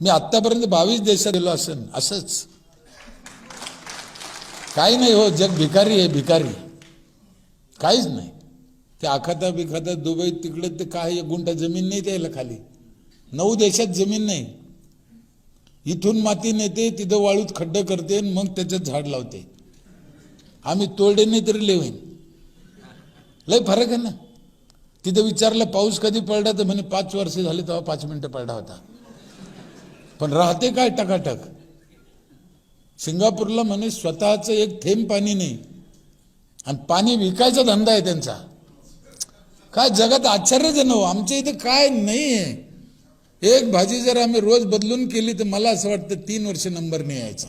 मी आतापर्यंत 22 देशात गेलो असेल असंच काही नाही हो. जग भिकारी आहे, भिकारी, काहीच नाही. ते आखाता बिखाता दुबई तिकडे ते काय 1 गुंठा जमीन नाही द्यायला खाली. 9 देशात जमीन नाही. इथून माती नेते, तिथं वाळूत खड्डे करते, मग त्याच्यात झाड लावते. आम्ही तोडे नाही तरी लेवीन. लय फरक आहे ना. तिथं विचारलं पाऊस कधी पडला तर म्हणे 5 वर्ष झाले तेव्हा 5 मिनिटं पडला होता. पण राहते काय टकाटक. सिंगापूरला म्हणे स्वतःचं एक थेंब पाणी नाही आणि पाणी विकायचा धंदा आहे त्यांचा. काय जगात आश्चर्यजनक हो. आमच्या इथे काय नाही आहे. एक भाजी जर आम्ही रोज बदलून केली तर मला असं वाटतं 3 वर्ष नंबर नाही यायचा.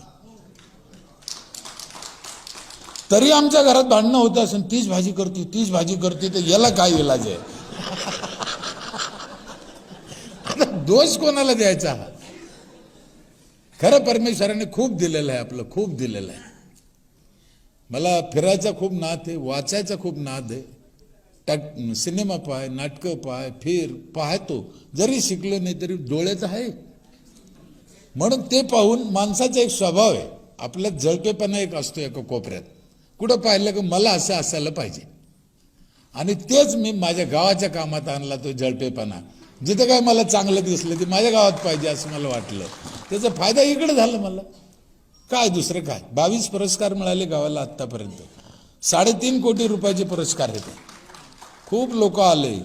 तरी आमच्या घरात भांडणं होतं असं, तीच भाजी करते, तीच भाजी करते, तर याला काय इलाज आहे. आता दोष कोणाला द्यायचा. खरं परमेश्वराने खूप दिलेलं आहे, आपलं खूप दिलेलं आहे. मला फिरायचा खूप नाद आहे, वाचायचा खूप नाद आहे. सिनेमा पाय, नाटकं पाय, फिर पाहतो. जरी शिकलो नाही तरी डोळ्याचं आहे. म्हणून ते पाहून माणसाचा एक स्वभाव आहे, आपल्यात जळपेपणा एक असतो एका कोपऱ्यात. कुठं पाहिलं की मला असं असायला पाहिजे. आणि तेच मी माझ्या गावाच्या कामात आणला तो जळपेपणा. जिथं काय मला चांगलं दिसलं ते माझ्या गावात पाहिजे असं मला वाटलं. त्याचा फायदा इकडे झाला मला. काय दुसरं काय. 22 पुरस्कार मिळाले गावाला आत्तापर्यंत. 3.5 कोटी रुपयाचे पुरस्कार आहेत. खूप लोक आले.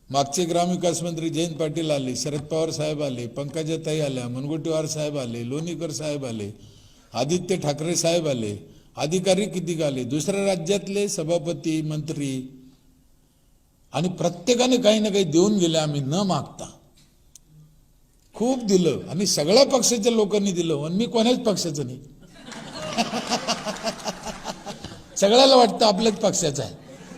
मागचे ग्रामविकास मंत्री जयंत पाटील आले, शरद पवार साहेब आले, पंकजाताई आल्या, मुनगंटीवार साहेब आले, लोणीकर साहेब आले, आदित्य ठाकरे साहेब आले, अधिकारी किती आले, दुसऱ्या राज्यातले सभापती, मंत्री, आणि प्रत्येकाने काही ना काही देऊन गेले. आम्ही न मागता खूप दिलं आणि सगळ्या पक्षाच्या लोकांनी दिलं. आणि मी कोणाच पक्षाचं नाही. सगळ्याला वाटतं आपल्याच पक्षाचं आहे.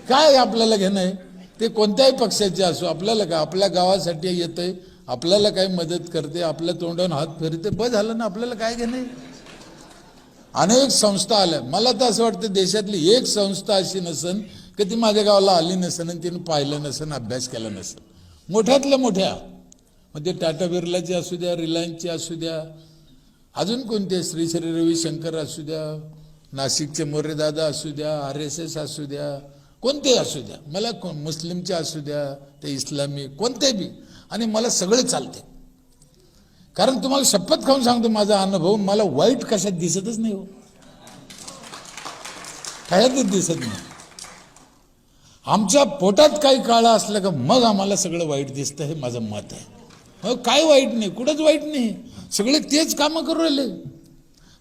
काय आपल्याला घेणं आहे ते कोणत्याही पक्षाचे असो. आपल्याला काय, आपल्या गावासाठी येतंय, आपल्याला काय मदत करते, आपल्या तोंडावर हात फिरते, बस झालं ना. आपल्याला काय घेणं आहे. अनेक संस्था आल्या. मला तर असं वाटतं देशातली एक संस्था अशी नसन की ती माझ्या गावाला आली नसन आणि तिने पाहिलं नसन, अभ्यास केला नसन. मोठ्यातल्या मोठ्या, मग ते टाटा बिर्लाचे असू द्या, रिलायन्सचे असू द्या, अजून कोणते, श्री श्री रविशंकर असू द्या, नाशिकचे मोरेदादा असू द्या, RSS असू द्या, कोणते असू द्या, मला मुस्लिमचे असू द्या, ते इस्लामी, कोणते बी, आणि मला सगळे चालते. कारण तुम्हाला शपथ खाऊन सांगतो, माझा अनुभव, मला वाईट कशात दिसतच नाही हो. कशातच दिसत नाही. आमच्या पोटात काही काळा असलं का मग आम्हाला सगळं वाईट दिसतं, हे माझं मत आहे. हो, काय वाईट नाही, कुठंच वाईट नाही. सगळे तेच कामं करू राहिले.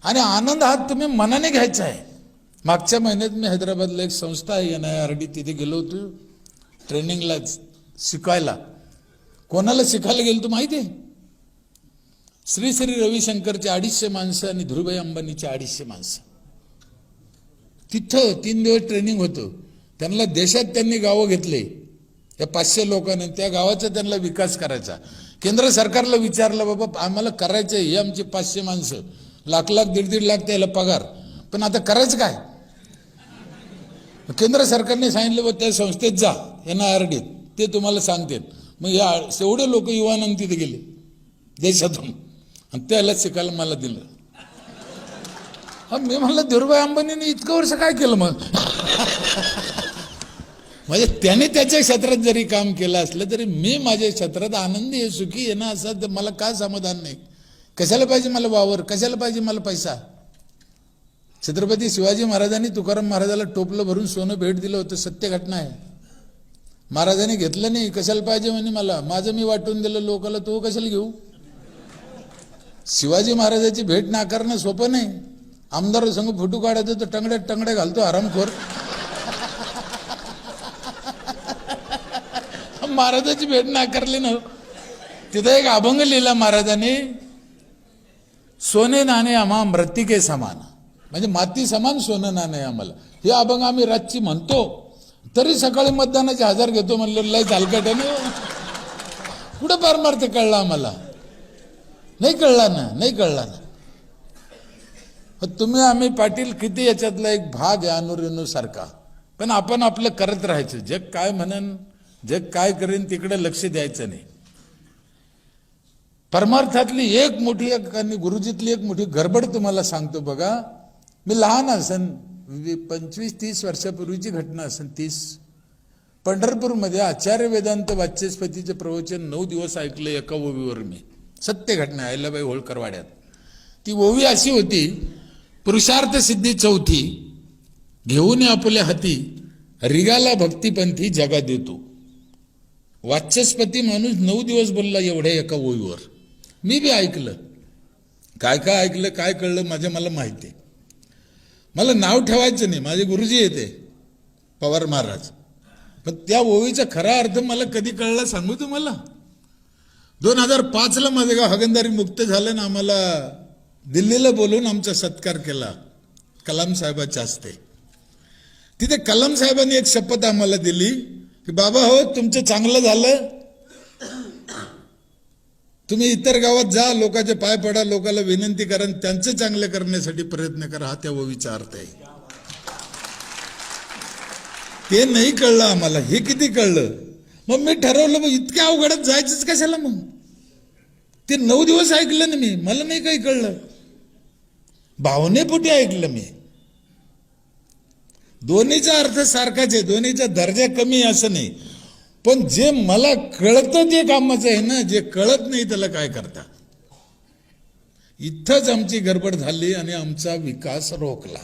आणि आनंद हा तुम्ही मनाने घ्यायचा आहे. मागच्या महिन्यात मी हैदराबादला एक संस्था आहे NIRD, तिथे गेलो होतो ट्रेनिंगला, शिकायला. कोणाला शिकायला गेलो तो माहिती आहे? श्री श्री रविशंकरचे 250 माणसं आणि धीरूभाई अंबानीचे 250 माणसं. तिथं 3 दिवस ट्रेनिंग होतं. त्यांना देशात त्यांनी गावं घेतले, त्या 500 लोकांनी. त्या गावाचा त्यांना विकास करायचा. केंद्र सरकारला विचारलं, बाबा आम्हाला करायचं आहे, हे आमचे 500 माणसं, लाख लाख 1.5 लाख त्याला पगार, पण आता करायचं काय. केंद्र सरकारने सांगितलं, बा त्या संस्थेत जा, NIRD, ते तुम्हाला सांगतील. मग या एवढे लोक युवानंद तिथे गेले देशातून, आणि त्याला शिकायला मला दिलं. मी म्हणलं, धीरूभाई अंबानीने इतकं वर्ष काय केलं मग. म्हणजे त्याने त्याच्या क्षेत्रात जरी काम केलं असलं तरी मी माझ्या क्षेत्रात आनंदी आहे, सुखी आहे ना. असं तर मला काय समाधान नाही. कशाला पाहिजे मला वावर, कशाला पाहिजे मला पैसा. छत्रपती शिवाजी महाराजांनी तुकाराम महाराजाला टोपलं भरून सोनं भेट दिलं होतं, सत्य घटना आहे. महाराजांनी घेतलं नाही, कशाला पाहिजे म्हणे मला, माझं मी वाटून दिलं लोकाला, तो कशाला घेऊ. शिवाजी महाराजाची भेट नाकारणं सोपं नाही. आमदार संघ फोटो काढायचं तर टंगड्यात टंगड्या घालतो आरामखोर. महाराजाची भेट नाकारली ना. तिथं एक अभंग लिहिला महाराजांनी, सोने नाणे आम्हा मृत्तिके समान, म्हणजे माती समान सोनं नाणे आम्हाला. हे अभंग आम्ही रातची म्हणतो, तरी सकाळी मतदानाचे 1000 घेतो म्हणलं. लय चालकटाने कुठं पारमार्थ कळला आम्हाला. नाही कळला ना, नाही कळला ना. तुम्ही आम्ही पाटील किती याच्यातला एक भाग आहे अनुरेणू सारखा. पण आपण आपलं करत राहायचं. जग काय म्हणन, जग काय करेन तिकडे लक्ष द्यायचं नाही. परमार्थातली एक मोठी आणि गुरुजीतली एक मोठी गडबड तुम्हाला सांगतो बघा. मी लहान असन 25-30 वर्षापूर्वीची घटना असेल 30. पंढरपूरमध्ये आचार्य वेदांत वाचस्पतीचे प्रवचन 9 दिवस ऐकले एका ओवीवर मी. सत्य घटना अहिल्याबाई होळकर वाड्यात. ती ओवी अशी होती, पुरुषार्थ सिद्धी चौथी घेऊन आपल्या हाती रिगाला भक्तिपंथी जगा देतो. वाचस्पती माणूस 9 दिवस बोलला एवढ्या एका ओवीवर. मी बी ऐकलं. काय काय ऐकलं काय कळलं मला माहिती आहे. मला नाव ठेवायचं नाही, माझे गुरुजी येते पवार महाराज. पण त्या ओवीचा खरा अर्थ मला कधी कळला सांगू तुम्हाला. 2005ला माझं गाव हगंदारी मुक्त झालं ना, आम्हाला दिल्लीला बोलून आमचा सत्कार केला कलाम साहेबाच्या हस्ते. तिथे कलाम साहेबांनी एक शपथ आम्हाला दिली की बाबा हो, तुमचं चांगलं झालं, तुम्ही इतर गावात जा, लोकांचे पाय पडा, लोकांना विनंती करा, त्यांचं चांगलं करण्यासाठी प्रयत्न करा. हा त्या ओवीचा अर्थ आहे. ते नाही कळलं आम्हाला. हे किती कळलं. मग मी ठरवलं, मग इतक्या अवघडात जायचंच कशाला. मग ते 9 दिवस ऐकलं ना मी, मला नाही काही कळलं. भावनेपोटी ऐकलं मी. दोन्हीचा अर्थ सारखाच आहे, दोन्हीचा दर्जा कमी असं नाही. पण जे मला कळतं ते कामाचं आहे ना, जे कळत नाही त्याला काय करता. इथंच आमची गडबड झाली आणि आमचा विकास रोखला.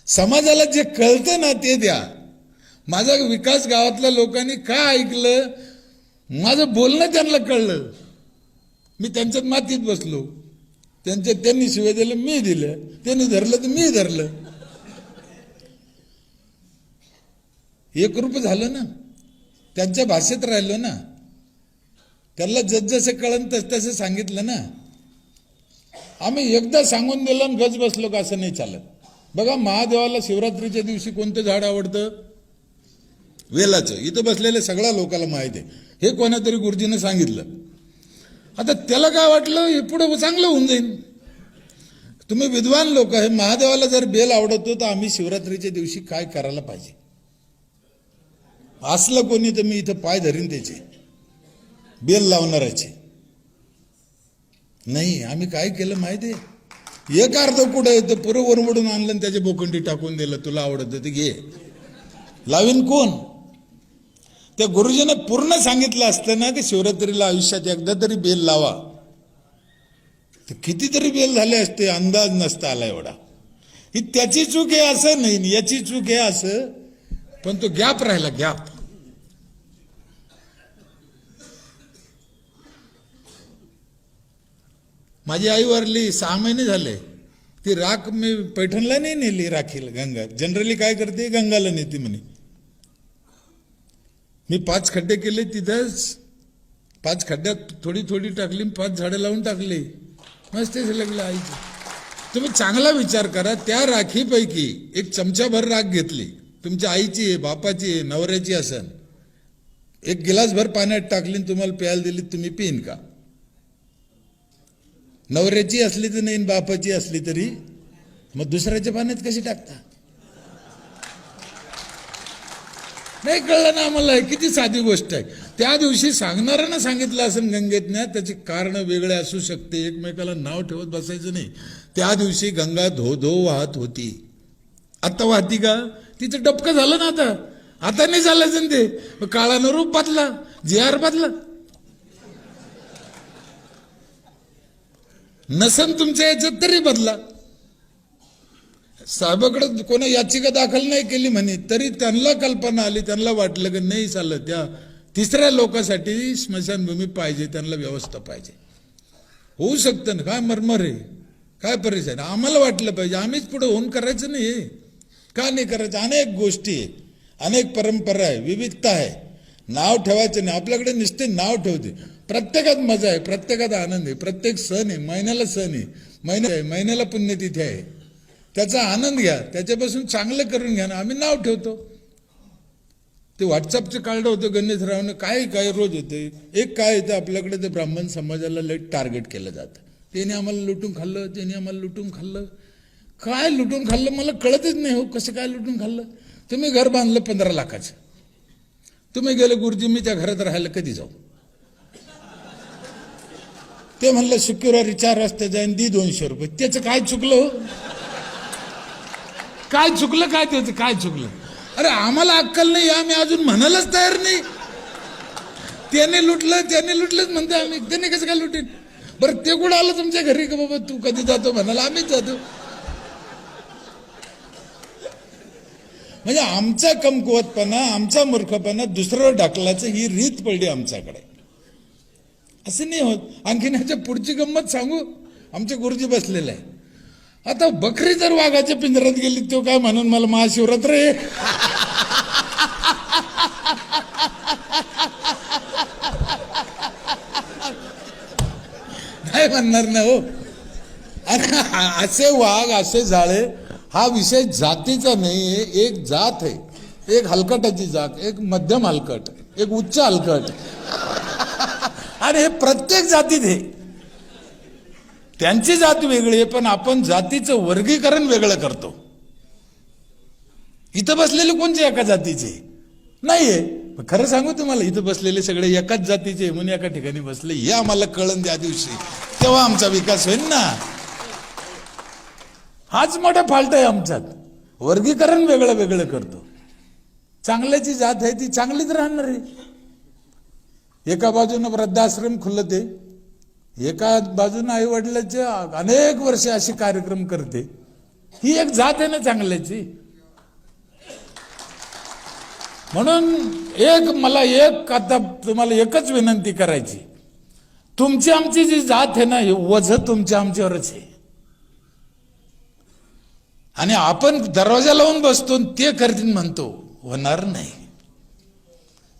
समाजाला जे कळतं ना ते द्या. माझा विकास गावातल्या लोकांनी काय ऐकलं, माझं बोलणं त्यांना कळलं. मी त्यांच्यात मातीत बसलो. त्यांनी शिवाय दिलं, मी दिलं. त्यांनी धरलं तर मी धरलं. एकरूप झालं ना, त्यांच्या भाषेत राहिलो ना. त्यांना जसं कळन तसं सांगितलं ना. आम्ही एकदा सांगून दिलं आणि गज बसलो का, असं नाही चालत. बघा, महादेवाला शिवरात्रीच्या दिवशी कोणतं झाड आवडतं? वेलाचं. इथं बसलेल्या सगळ्या लोकांना माहिती आहे. हे कोणातरी गुरुजीनं सांगितलं. आता त्याला काय वाटलं, हे पुढे चांगलं होऊन जाईल. तुम्ही विद्वान लोक आहे, महादेवाला जर बेल आवडतो तर आम्ही शिवरात्रीच्या दिवशी काय करायला पाहिजे. असलं कोणी तर मी इथं पाय धरीन त्याचे, बेल लावणाराचे. नाही, आम्ही काय केलं माहिती आहे. एक अर्ध कुठं येतं, पुरं वरवडून आणलं आणि त्याची बोकंडी टाकून दिलं. तुला आवडत ते घे. लावीन कोण? त्या गुरुजीने पूर्ण सांगितलं असतं ना की शिवरात्रीला आयुष्यात एकदा तरी बेल लावा, तर कितीतरी बेल झाले असते, अंदाज नसता आला एवढा. ही त्याची चूक आहे असं नाही, याची चूक आहे असं. पण तो गॅप राहिला, गॅप. माझी आई वारली 6 महिने झाले. ती राख मी पैठणला नाही नेली राखीला. गंगा जनरली काय करते, गंगाला नेते म्हणे. मी 5 खड्डे केले तिथंच. 5 खड्ड्यात थोडी थोडी टाकली, 5 झाडं लावून टाकली. मस्त लागलं आईचं. तुम्ही चांगला विचार करा. त्या राखीपैकी एक चमचाभर राख घेतली, तुमच्या आईची आहे, बापाची आहे, नवऱ्याची असन, एक गिलासभर पाण्यात टाकली, तुम्हाला प्यायला दिली, तुम्ही पिन का? नवऱ्याची असली तर नाही, बापाची असली तरी. मग दुसऱ्याच्या पाण्यात कशी टाकता? नाही कळलं ना आम्हाला. किती साधी गोष्ट आहे. त्या दिवशी सांगणाऱ्यानं सांगितलं असेल गंगेतनं, त्याची कारण वेगळे असू शकते. एकमेकाला नाव ठेवत बसायचं नाही. त्या दिवशी गंगा धो धो वाहत होती. आता वाहती का? तिचं डबकं झालं ना. आता नाही झालं ते. काळानं रूप बदला, JR बदला. नसन तुमच्या याच्यात तरी बदला. साहेबाकडे कोणा याचिका दाखल नाही केली म्हणे, तरी त्यांना कल्पना आली, त्यांना वाटलं की नाही चाललं, त्या 3ऱ्या लोकांसाठी स्मशानभूमी पाहिजे, त्यांना व्यवस्था पाहिजे. होऊ शकतं ना. काय मरमर आहे, काय परेशान. आम्हाला वाटलं पाहिजे, आम्हीच पुढे होऊन करायचं नाही. का नाही करायचं? अनेक गोष्टी आहे, अनेक परंपरा आहे, विविधता आहे. नाव ठेवायचं नाही. आपल्याकडे नुसते नाव ठेवते. प्रत्येकात मजा आहे, प्रत्येकात आनंद आहे, प्रत्येक सण आहे, महिन्याला सण आहे, महिन्याला पुण्यतिथी आहे. त्याचा आनंद घ्या, त्याच्यापासून चांगलं करून घ्या ना. आम्ही नाव ठेवतो. ते व्हॉट्सअपचं कार्ड होतं गणेशरावनं, काय काय रोज होते. एक काय येतं आपल्याकडे, ते ब्राह्मण समाजाला लई टार्गेट केलं जातं. त्याने आम्हाला लुटून खाल्लं, त्याने आम्हाला लुटून खाल्लं. काय लुटून खाल्लं मला कळतच नाही हो. कसं काय लुटून खाल्लं? तुम्ही घर बांधलं 15 लाखाचं, तुम्ही गेले गुरुजी मी त्या घरात राहायला कधी जाऊ? ते म्हणलं शुक्रवारी 4 वाजता जाईन, दी 200 रुपये. त्याचं काय चुकलं हो? काय चुकलं? काय त्याचं काय चुकलं? अरे आम्हाला अक्कल नाही, आम्ही अजून म्हणायलाच तयार नाही. त्याने लुटलंच म्हणते आम्ही. त्याने कसं काय लुटेन? बरं ते कुठं आलं तुमच्या घरी का बाबा तू कधी जातो म्हणाला? आम्हीच जातो. म्हणजे आमचा कमकुवतपणा, आमचा मूर्खपणा दुसऱ्यावर ढकलायचं ही रीत पडली आमच्याकडे. असं नाही होत. आणखीन ह्याच्या पुढची गंमत सांगू. आमचे गुरुजी बसलेले आहे. आता बकरी जर वाघाच्या पिंजऱ्यात गेली तो काय म्हणून मला महाशिवरात्र आहे. नाही म्हणणार ना हो. असे वाघ, असे जाळे, हा विषय जातीचा नाही आहे. एक जात आहे, एक हलकटाची जात, एक मध्यम हलकट, एक उच्च हलकट. आणि हे प्रत्येक जातीत आहे. त्यांची जात वेगळी आहे, पण आपण जातीचं वर्गीकरण वेगळं करतो. इथं बसलेले कोणते एका जातीचे नाहीये. खरं सांगू तुम्हाला, इथं बसलेले सगळे एकाच जातीचे म्हणून एका ठिकाणी बसले, हे आम्हाला कळण त्या दिवशी, तेव्हा आमचा विकास होईल ना. हाच मोठा फाल्ट आहे आमच्यात. वर्गीकरण वेगळं वेगळं करतो. चांगल्याची जात आहे ती चांगलीच राहणार आहे. एका बाजूनं वृद्धाश्रम खुलते, एका बाजूनं आई वडिलांचे अनेक वर्षे असे कार्यक्रम करते. ही एक जात आहे ना चांगल्याची. म्हणून आता तुम्हाला एकच विनंती करायची, तुमची आमची जी जात आहे ना, हे वझ तुमच्या आमच्यावरच आहे. आणि आपण दरवाजा लावून बसतो ते करतील म्हणतो, होणार नाही.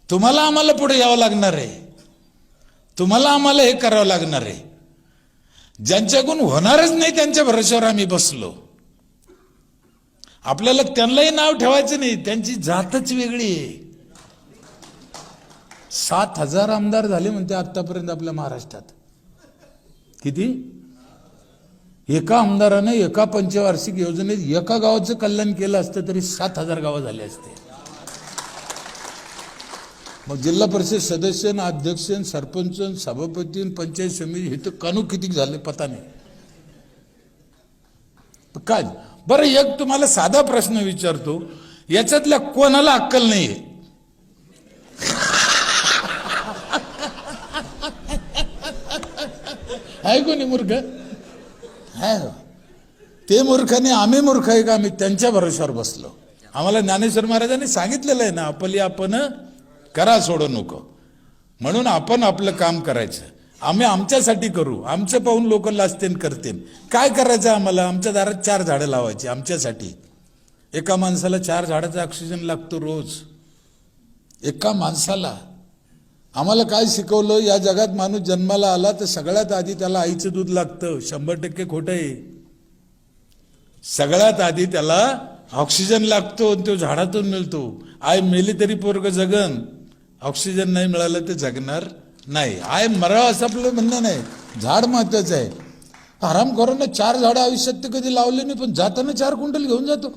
तुम्हाला आम्हाला पुढे यावं लागणार आहे. तुम्हाला आम्हाला हे करावं लागणार आहे. ज्यांच्याकडून होणारच नाही त्यांच्या भरोश्यावर आम्ही बसलो. आपल्याला त्यांनाही नाव ठेवायचं नाही, त्यांची जातच वेगळी आहे. 7,000 आमदार झाले म्हणते आतापर्यंत आपल्या महाराष्ट्रात. किती? एका आमदाराने एका पंचवार्षिक योजनेत एका गावाचं कल्याण केलं असतं तरी 7,000 गावं झाले असते. मग जिल्हा परिषद सदस्य, अध्यक्ष, सरपंच, सभापती, पंचायत समिती, हे तर कानू किती झाले पता नाही. काय बरं, एक तुम्हाला साधा प्रश्न विचारतो, याच्यातल्या कोणाला अक्कल नाहीये? आहे कोणी मूर्ख? आहे. ते मूर्ख नाही, आम्ही मूर्ख आहे का? आम्ही त्यांच्या भरोश्यावर बसलो. आम्हाला ज्ञानेश्वर महाराजांनी सांगितलेलं आहे ना, आपली आपण करा, सोडू नको. म्हणून आपण आपलं काम करायचं. आम्ही आमच्यासाठी करू. आमचं पाहून लोक लाजतेन करतील. काय करायचं आम्हाला? आमच्या दारात 4 झाडं लावायची आमच्यासाठी. एका माणसाला 4 झाडाचा ऑक्सिजन लागतो रोज. एका माणसाला. आम्हाला काय शिकवलं? या जगात माणूस जन्माला आला तर सगळ्यात आधी त्याला आईचं दूध लागतं. 100% खोटं आहे. सगळ्यात आधी त्याला ऑक्सिजन लागतो, तो झाडातून मिळतो. आई मेली तरी पोरग जगन, ऑक्सिजन नाही मिळालं तर जगणार नाही. आय मराव असं आपलं म्हणणं नाही. झाड महत्वाचं आहे. आराम करून 4 झाडं आयुष्यात तर कधी लावले नाही, पण जाताना 4 क्विंटल घेऊन जातो.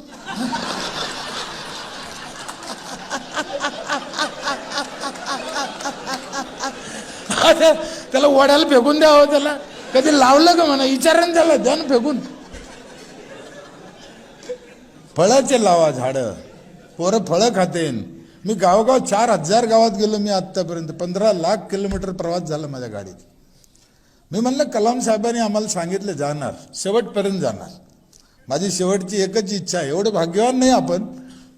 त्याला वड्याला फेकून द्यावं. त्याला कधी लावलं का म्हणा, विचारा त्याला, द्या ना फेकून. फळाचे लावा झाडं, पोरं फळं खातेन. मी गावोगाव 4,000 गावात गेलो मी आतापर्यंत. 15 लाख किलोमीटर प्रवास झाला माझ्या गाडीत. मी म्हणलं कलाम साहेबांनी आम्हाला सांगितलं जाणार, शेवटपर्यंत जाणार. माझी शेवटची एकच इच्छा आहे. एवढं भाग्यवान नाही आपण,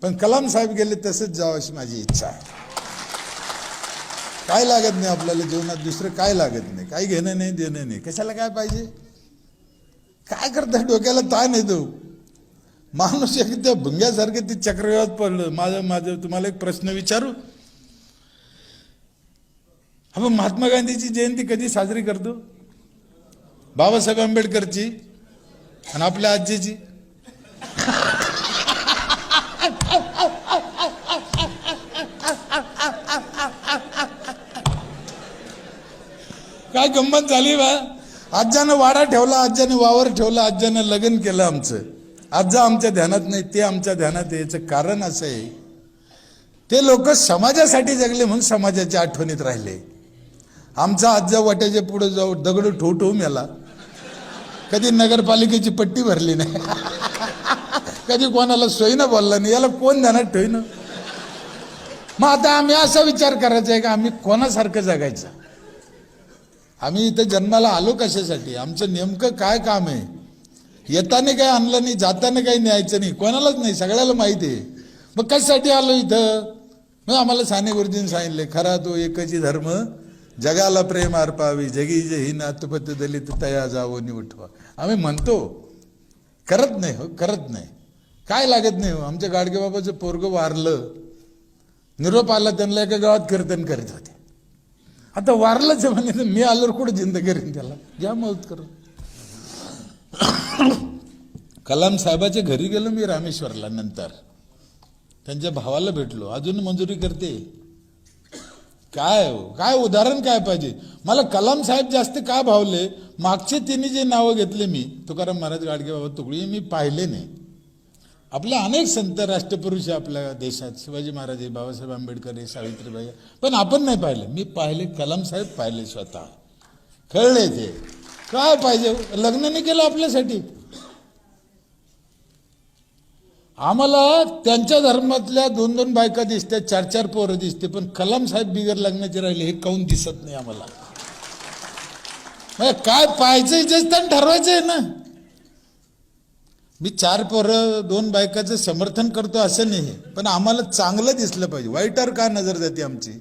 पण कलाम साहेब गेले तसंच जावं अशी माझी इच्छा आहे. काय लागत नाही आपल्याला जीवनात, दुसरं काय लागत नाही. काही घेणं नाही, देणं नाही. कशाला काय पाहिजे? काय करता? डोक्याला ताण येतो. माणूस एकदम भुंग्यासारखे ती चक्रव्यूहात पडलं. माझं तुम्हाला एक प्रश्न विचारू. आपण महात्मा गांधीची जयंती कधी साजरी करतो? बाबासाहेब आंबेडकरची आणि आपल्या आजीची. काय गंमत झाली बा. आज्यानं वाडा ठेवला, आज्याने वावर ठेवला, आज्यानं लग्न केलं आमचं. आजा आमच्या ध्यानात नाही, ते आमच्या ध्यानात यायचं कारण असं आहे, ते लोक समाजासाठी जगले म्हणून समाजाच्या आठवणीत राहिले. आमचा आजा वाट्याच्या पुढे जाऊ दगड ठोठवू मेला, कधी नगरपालिकेची पट्टी भरली नाही, कधी कोणाला सोयीनं बोलला नाही, याला कोण ध्यानात ठेवणं. मग आता आम्ही असा विचार करायचा आहे का आम्ही कोणासारखं जगायचं. आम्ही इथं जन्माला आलो कशासाठी, आमचं नेमकं काय काम आहे. येताना काही आणलं नाही, जाताना काही न्यायचं नाही, कोणालाच नाही, सगळ्याला माहिती आहे. मग कशासाठी आलो इथं. मग आम्हाला साने गुरुजींनी सांगितले, खरा तो एकची धर्म जगाला प्रेम अर्पावी, जगी जही नातपत दलित तया जावो निवठवा. आम्ही म्हणतो, करत नाही हो, करत नाही. काय लागत नाही हो. आमच्या गाडगे बाबाचं पोरगं वारलं, निरोप आला, त्यांना एका गावात कीर्तन करीत होते. आता वारलंच म्हणे, मी आल्यावर कुठं जिंद करीन त्याला, घ्या मौत करून. कलाम साहेबाच्या घरी गेलो मी रामेश्वरला, नंतर त्यांच्या भावाला भेटलो, अजून मंजुरी करते. काय काय उदाहरण काय पाहिजे मला. कलाम साहेब जास्त का भावले, मागचे तिन्ही जे नावं घेतले मी, तुकाराम महाराज, गाडगे बाबा, तुकडी, मी पाहिले नाही. आपल्या अनेक संत राष्ट्रपुरुष आपल्या देशात, शिवाजी महाराज, बाबासाहेब आंबेडकर, सावित्रीबाई, पण आपण नाही पाहिले. मी पाहिले, कलाम साहेब पाहिले, स्वतः कळले ते काय पाहिजे. लग्न नाही केलं आपल्यासाठी. आम्हाला त्यांच्या धर्मातल्या 2-2 बायका दिसतात, 4-4 पोरं दिसते, पण कलाम साहेब बिगर लग्नाचे राहिले हे काऊन दिसत नाही आम्हाला. काय पाहायचं इच्छित ठरवायचंय ना. मी 4 पोरं 2 बायकाचं समर्थन करतो असं नाही, पण आम्हाला चांगलं दिसलं पाहिजे. वाईटावर का नजर जाते आमची.